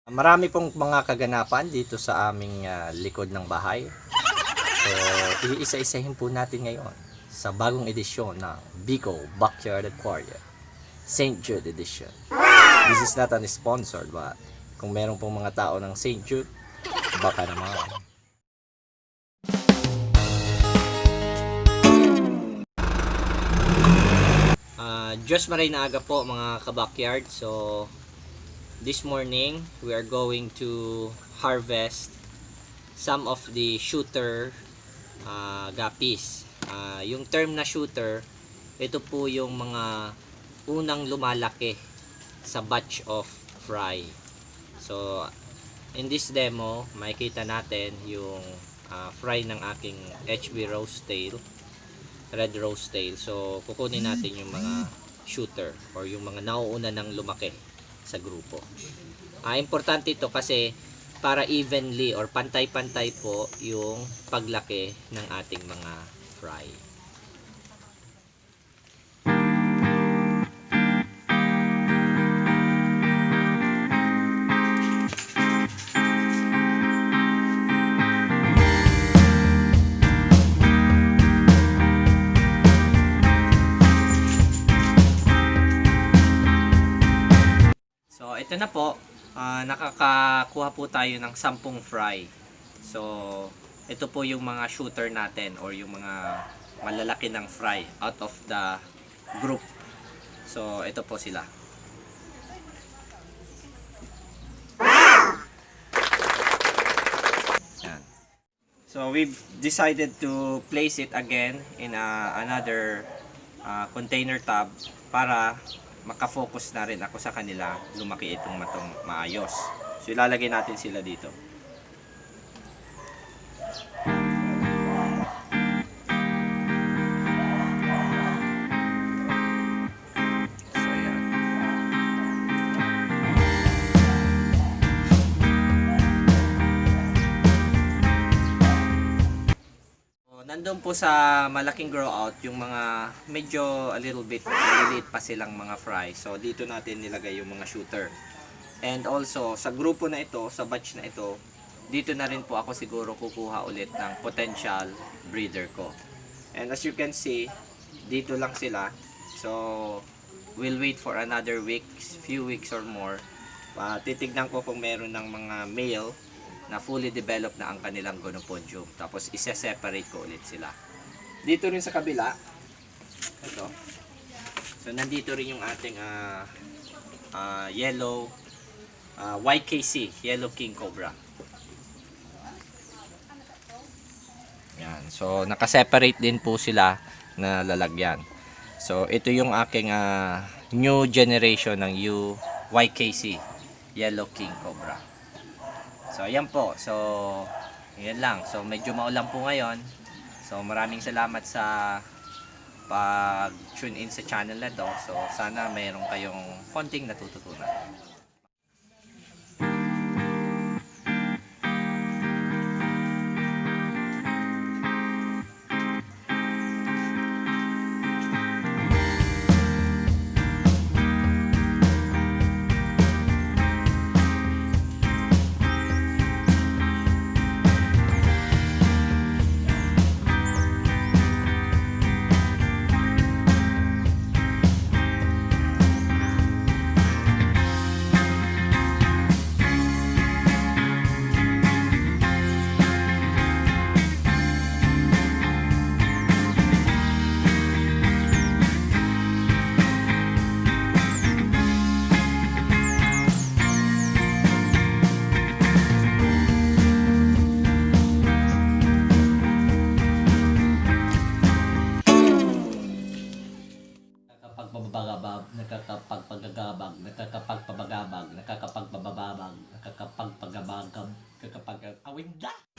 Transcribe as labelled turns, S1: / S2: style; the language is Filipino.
S1: Marami pong mga kaganapan dito sa aming likod ng bahay. So, iisa-isahin po natin ngayon sa bagong edisyon ng Bicol Backyard Aquarium St. Jude Edition. This is not an sponsored, but kung meron pong mga tao ng St. Jude, baka naman. Diyos maray na aga po mga kabakyard. So, this morning we are going to harvest some of the shooter guppies. Yung term na shooter, ito po yung mga unang lumalaki sa batch of fry. So in this demo makikita natin yung fry ng aking HB Rosetail, red Rosetail. So kukunin natin yung mga shooter or yung mga nauuna ng lumaki sa grupo. Importante ito kasi para evenly or pantay-pantay po yung paglaki ng ating mga fry. So ito na po, nakakakuha po tayo ng 10 fry. So ito po yung mga shooter natin or yung mga malalaki ng fry out of the group. So ito po sila. Yan. So we've decided to place it again in another container tub para makafocus na rin ako sa kanila, lumaki itong matong maayos. So ilalagay natin sila dito. So yan. So, nandun po sa malaking grow out yung mga medyo a little bit maliliit pa silang mga fry. So dito natin nilagay yung mga shooter. And also sa grupo na ito, sa batch na ito, dito na rin po ako siguro kukuha ulit ng potential breeder ko. And as you can see, dito lang sila. So we'll wait for another weeks, few weeks or more. Titignan ko kung meron ng mga male na fully developed na ang kanilang gonopodium. Tapos isa-separate ko ulit sila. Dito rin sa kabila, ito. So nandito rin yung ating yellow YKC, Yellow King Cobra. Yan. So naka-separate din po sila na lalagyan. So ito yung aking new generation ng YKC, Yellow King Cobra. So ayan po. So yan lang. So medyo maulan po ngayon. So maraming salamat sa pag-tune in sa channel na to. So sana mayroon kayong konting natututunan. Nakakapagpagagabag, nakakapagpabagabag, nakakapagpabababag, nakakapagpagabagab, nakakapag awin da!